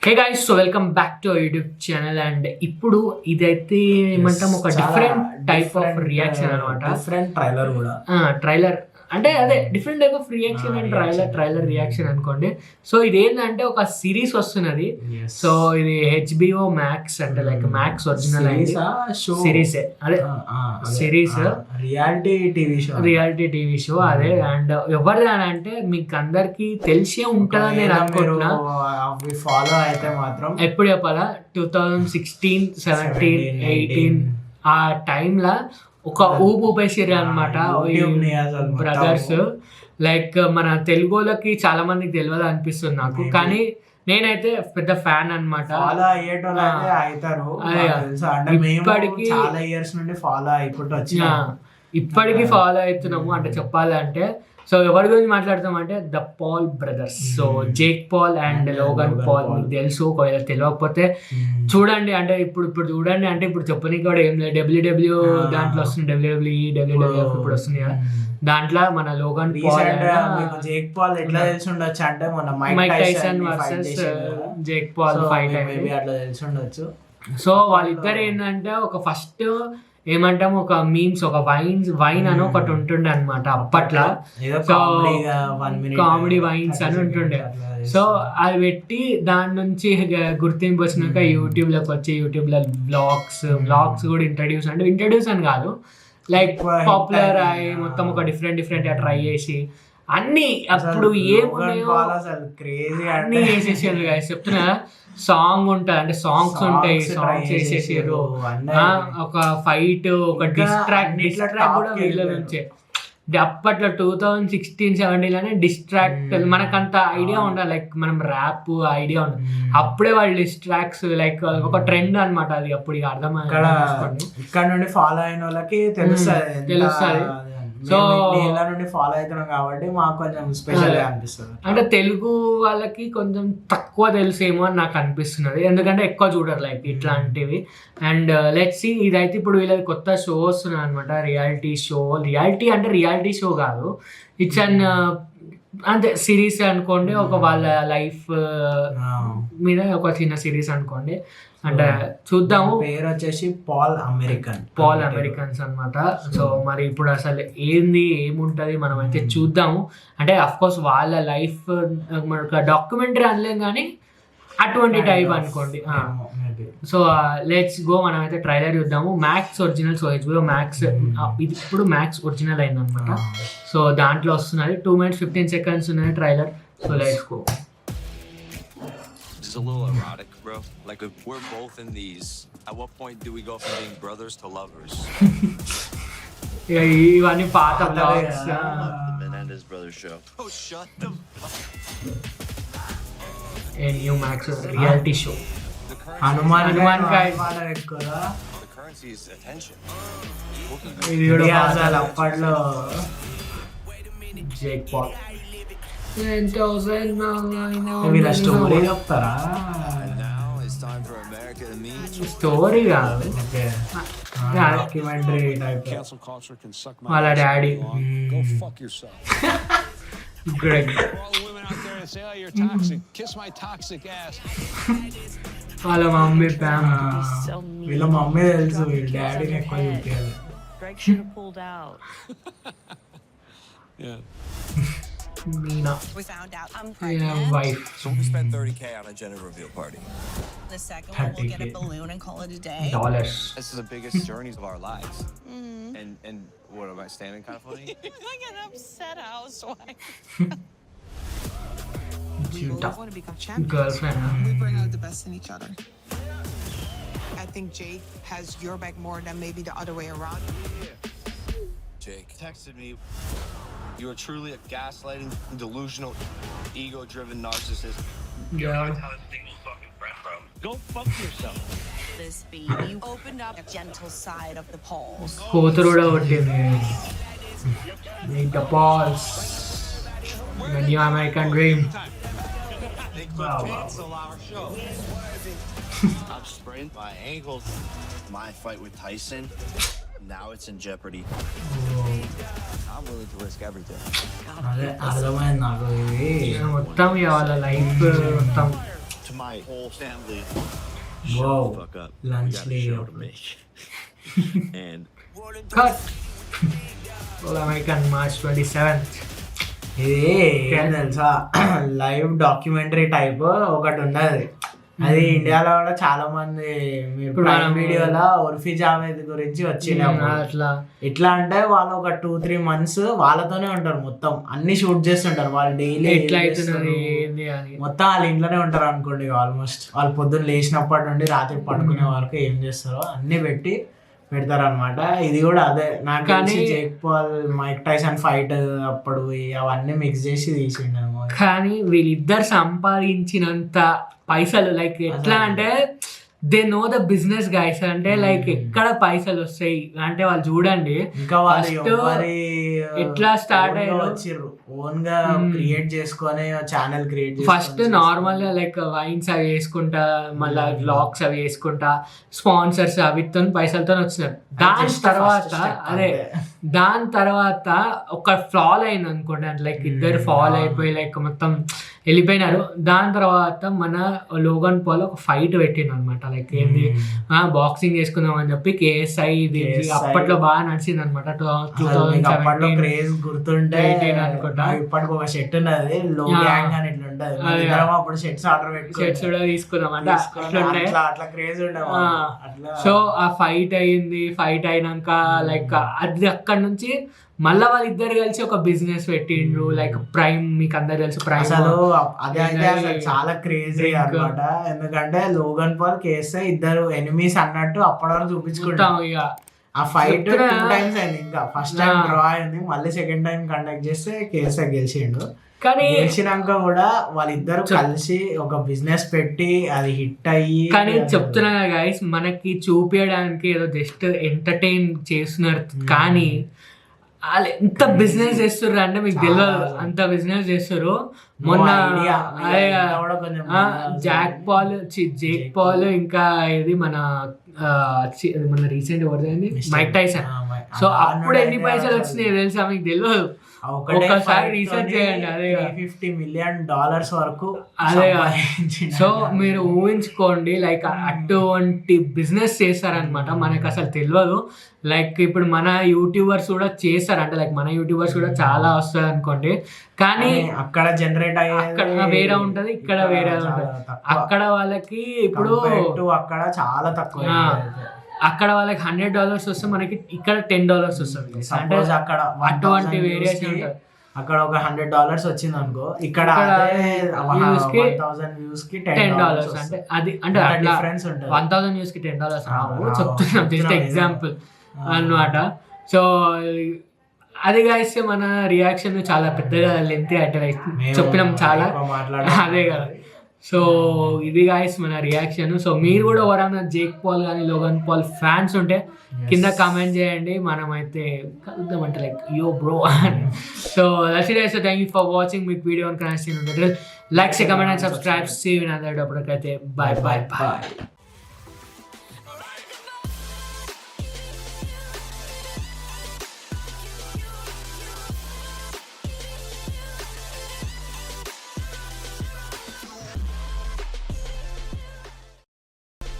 Hey guys, so welcome back to YouTube channel. And ఇప్పుడు ఇదైతే ఏమంటాం, ఒక డిఫరెంట్ టైప్ ఆఫ్ రియాక్షన్ అనమాట. డిఫరెంట్ ట్రైలర్ కూడా ట్రైలర్ అంటే అదే different type of reaction and trailer reaction అనుకోండి. సో ఇది ఏంటంటే ఒక సిరీస్ వస్తున్నది. సో ఇది HBO Max అంటే లైక్ మ్యాక్స్ ఒరిజినల్ సిరీస్, అదే సిరీస్ రియాలిటీ టీవీ షో అదే. అండ్ ఎవరిది అని అంటే మీకు అందరికి తెలిసే ఉంటుందని నేను అనుకుంటున్నా. ఫాలో అయితే మాత్రం ఎప్పుడు చెప్పాలా, 2016, 17, 18 ఆ టైంలో ఒక ఊపేసిర్రు అనమాట బ్రదర్స్. లైక్ మన తెలుగులకి చాలా మందికి తెలియదు అనిపిస్తుంది నాకు, కానీ నేనైతే పెద్ద ఫ్యాన్ అనమాట. ఇప్పటికి చాలా ఇయర్స్ నుండి ఫాలో అయిపోతూ ఇప్పటికీ ఫాలో అవుతున్నాము. అంటే చెప్పాలంటే సో ఎవరి గురించి మాట్లాడతామంటే the Paul brothers. So Jake Paul and Logan Paul మీకు తెలుసు, ఒకవేళ తెలియకపోతే చూడండి. అంటే ఇప్పుడు చూడండి, అంటే ఇప్పుడు చెప్పనీకి కూడా ఏం లేదు. డబ్ల్యూడబ్ల్యూ దాంట్లో వస్తుంది, WWF ఇప్పుడు వస్తుంది కదా, దాంట్లో మన లోగన్ పాల్ జేక్ పాల్ ఎట్లా తెలిసి ఉండొచ్చు అంటే మన Mike Tyson versus Jake Paul fight అనేది అట్లా తెలిసి ఉండొచ్చు. సో వాళ్ళిద్దరు ఏంటంటే ఒక ఫస్ట్ ఏమంటాము, ఒక మీమ్స్, ఒక వైన్ అని ఒకటి ఉంటుండే అనమాట అప్పట్లో. సో కామెడీ వైన్స్ అని ఉంటుండే. సో అది పెట్టి దాని నుంచి గుర్తింపు వచ్చినాక యూట్యూబ్లోకి వచ్చి యూట్యూబ్లో వ్లాగ్స్ కూడా ఇంట్రడ్యూస్ అని కాదు, లైక్ పాపులర్ అయ్యి మొత్తం ఒక డిఫరెంట్ ట్రై చేసి అన్ని అప్పుడు ఏమున్నాయో అన్ని చేసేసారు. చెప్తున్నా, సాంగ్ ఉంటుంది అంటే సాంగ్స్ ఉంటాయి, సాంగ్స్ వేసేసారు. ఒక ఫైట్, ఒక డిస్ట్రాక్ట్ కూడా వీళ్ళ నుంచే. అప్పట్లో 2016, 17 డిస్ట్రాక్ట్ మనకంత ఐడియా ఉండాలి, లైక్ మనం ర్యాప్ ఐడియా ఉండదు. అప్పుడే వాళ్ళు డిస్ట్రాక్ట్స్ లైక్ ఒక ట్రెండ్ అనమాట అది. అప్పుడు ఇక అర్థమైంది, ఇక్కడ నుండి ఫాలో అయిన వాళ్ళకి తెలుస్తుంది. సో ఇలా నుండి ఫాలో అవుతున్నాం కాబట్టి మాకు కొంచెం స్పెషల్ అనిపిస్తుంది. అంటే తెలుగు వాళ్ళకి కొంచెం తక్కువ తెలుసేమో అని నాకు అనిపిస్తున్నది, ఎందుకంటే ఎక్కువ చూడరు లైక్ ఇట్లాంటివి. అండ్ లెట్స్ సీ, ఇదైతే ఇప్పుడు వీళ్ళకి కొత్త షో వస్తున్నాయి అనమాట, రియాలిటీ షో కాదు, ఇట్స్ అన్ అంతే సిరీస్ అనుకోండి. ఒక వాళ్ళ లైఫ్ మీద ఒక చిన్న సిరీస్ అనుకోండి. అంటే చూద్దాము. పేరు వచ్చేసి పాల్ అమెరికన్స్ అనమాట. సో మరి ఇప్పుడు అసలు ఏముంటది మనం అయితే చూద్దాము. అంటే అఫ్ కోర్స్ వాళ్ళ లైఫ్ మనకు డాక్యుమెంటరీ అనలేం, కానీ అటువంటి టైప్ అనుకోండి. సో లెట్స్ గో, మనం అయితే ట్రైలర్ చూద్దాము. Max original, so HBO Max ఇది ఇప్పుడు మ్యాక్స్ ఒరిజినల్ అయిందనమాట. సో దాంట్లో వస్తున్నది 2 minutes 15 seconds ఉన్నది trailer. So let's go. It's a little erotic, bro. Like if we're both in these, at what point do we go from being brothers to lovers? ఇవన్నీ పాత blogs. The Menendez Brothers show. Oh, shut the fuck. A new Max reality show. Hanuman The currency is attention. అసలు అప్పట్లో Jake Paul వీళ్ళ story చెప్తారా? Story కాదు, documentary type. వాళ్ళ daddy Greg, వాళ్ళ mummy PAM. వీళ్ళ మమ్మీ తెలుసు, వీళ్ళ డాడీని ఎక్కువ చూపించాలి. Nina. We found out I'm Yeah, pregnant. wife. So we spent $30K on a gender reveal party. The second one, we'll get a balloon and call it a day. Dollars. This is the biggest journeys of our lives. And what am I standing kind of funny? Like an upset housewife. We both want to become champions. Girlfriend. We bring out the best in each other. I think Jake has your back more than maybe the other way around. Jake texted me. You are truly a gaslighting, delusional, ego-driven narcissist. Yeah. Go fuck yourself. This baby opened up a gentle side of the poles. కూతురు కూడా కొట్టింది. Meet the balls. The new American dream. They could cancel our show. I've sprained my ankles. My fight with Tyson. Now it's in jeopardy. I'm willing to risk everything. అదే అర్థమైంది నాకు. ఇది మొత్తం వాళ్ళ life మొత్తం To my whole family. Wow. Shut the fuck up. We Lunch got a lay show off. to make. And cut all American March 27th. ఇది ఏం తెలుసా, లైవ్ డాక్యుమెంటరీ టైప్ ఒకటి ఉన్నది. అది ఇండియాలో కూడా చాలా మంది మీరు ప్రైమ్ వీడియోలో ఉర్ఫీ జావేద్ గురించి వచ్చింది. అట్లా ఎట్లా అంటే వాళ్ళు ఒక 2-3 months వాళ్ళతోనే ఉంటారు, మొత్తం అన్ని షూట్ చేస్తుంటారు. వాళ్ళు డైలీ ఎట్లా అవుతున్నది ఏంది అని మొత్తం వాళ్ళ ఇంట్లోనే ఉంటారు అనుకోండి. ఆల్మోస్ట్ వాళ్ళు పొద్దున్న లేచినప్పటి నుండి రాత్రి పడుకునే వరకు ఏం చేస్తారో అన్ని పెడతారు అనమాట. ఇది కూడా అదే నాకు తెలిసి Jake Paul Mike Tyson fight అప్పుడు అవన్నీ మిక్స్ చేసి తీసిండేమో. కానీ వీళ్ళిద్దరు సంపాదించినంత పైసలు లైక్ ఎట్లా అంటే they know the business guys అంటే లైక్ ఎక్కడ పైసలు వస్తాయి అంటే వాళ్ళు చూడండి ఇంకా వాళ్ళు ఎట్లా స్టార్ట్ అయ్యారు, ఓన్ గా క్రియేట్ చేసుకొని ఛానల్ క్రియేట్ ఫస్ట్ నార్మల్ గా లైక్ వైన్స్ అవి వేసుకుంటా మళ్ళీ వ్లాగ్స్ అవి వేసుకుంటా స్పాన్సర్స్ అవితో పైసలతో వచ్చినారు. దాని తర్వాత ఒక ఫాల్ అయింది అనుకోండి, లైక్ ఇద్దరు ఫాల్ అయిపోయి లైక్ మొత్తం వెళ్ళిపోయినారు. దాని తర్వాత మన లోగన్ పాల్ ఒక ఫైట్ పెట్టిండు అనమాట. లైక్ ఏంది బాక్సింగ్ చేసుకుందాం అని చెప్పి KSI ఇది అప్పట్లో బాగా నడిచింది అనమాట. 2017 క్రేజ్ గుర్తుంటే అనుకుంటా. ఇప్పటికి ఒక షర్ట్ ఉన్నది లో గ్యాంగ్ అని ఇట్లా ఉంటది, అప్పుడు షర్ట్స్ ఆర్డర్ పెట్టి షర్ట్స్ కూడా తీసుకున్నాం అంటే అట్లా క్రేజ్ ఉండేది. సో ఆ ఫైట్ అయ్యింది. ఫైట్ అయినాక లైక్ అది అక్కడ నుంచి మళ్ళా వాళ్ళిద్దరు కలిసి ఒక బిజినెస్ పెట్టిండ్రు లైక్ ప్రైమ్, మీకు అందరు తెలుసు ప్రైమ్. అసలు అదే అసలు చాలా క్రేజీ అన్నమాట. ఎందుకంటే లోగన్ పాల్ KSI ఇద్దరు ఎనిమీస్ అన్నట్టు అప్పటి వరకు చూపించుకుంటాం. ఇక ఆ ఫైట్ 2 times అయింది. ఇంకా ఫస్ట్ టైం డ్రా అయింది, మళ్ళీ సెకండ్ టైం కండక్ట్ చేస్తే KSI గెలిచిండు. కానీ గెలిచినాక కూడా వాళ్ళిద్దరు కలిసి ఒక బిజినెస్ పెట్టి అది హిట్ అయ్యి. కానీ చెప్తున్నా గైస్, మనకి చూపించడానికి ఏదో జస్ట్ ఎంటర్టైన్ చేస్తున్నారు కానీ వాళ్ళు ఎంత బిజినెస్ చేస్తుర్రు అంటే మీకు తెలియదు, అంత బిజినెస్ చేస్తారు. మొన్న జేక్ పాల్ ఇంకా ఇది మన రీసెంట్ ఎవరిది మైక్ టైసన్. సో అప్పుడు ఎన్ని పైసలు వచ్చినాయి తెలుసా మీకు తెలియదు. ఒకసారి రీసెర్చ్ చేయండి. అదే $50 million వరకు. అదే సో మీరు ఊహించుకోండి లైక్ అటువంటి బిజినెస్ చేస్తారనమాట. మనకు అసలు తెలియదు. లైక్ ఇప్పుడు మన యూట్యూబర్స్ కూడా చేస్తారు అంటే లైక్ మన యూట్యూబర్స్ కూడా చాలా వస్తుంది అనుకోండి. కానీ అక్కడ జనరేట్ అయ్యే అక్కడ వేరే ఉంటది, ఇక్కడ వేరే ఉంటది. అక్కడ వాళ్ళకి ఇప్పుడు అక్కడ చాలా తక్కువ. అక్కడ వాళ్ళకి $100 వస్తే మనకి ఇక్కడ $10 వస్తుంది. అంటే అక్కడ అటువంటి వేరియేషన్ ఉంటుంది. అక్కడ ఒక $100 వచ్చింది అనుకో, ఇక్కడ 1000 views కి $10 అంటే అది అంటే డిఫరెన్స్ ఉంటుంది. 1000 views కి $10 రావు, చెప్తున్నాం జస్ట్ ఎగ్జాంపుల్ అన్నమాట. సో అది గాయస్ మన రియాక్షన్ చాలా పెద్దగా లెంతీ అంటే చెప్పినాం చాలా, అదే కదా. సో ఇది గాయస్ మన రియాక్షన్. సో మీరు కూడా ఎవరైనా జేక్ పాల్ కానీ లోగన్ పాల్ ఫ్యాన్స్ ఉంటే కింద కామెంట్ చేయండి, మనమైతే కలుద్దామంటే like yo bro. So that's it. So thank you for watching. మీకు వీడియో కనెక్షన్ ఉంటే like, comment and subscribe. See you in other video. అప్పటికైతే బాయ్ బాయ్ బాయ్.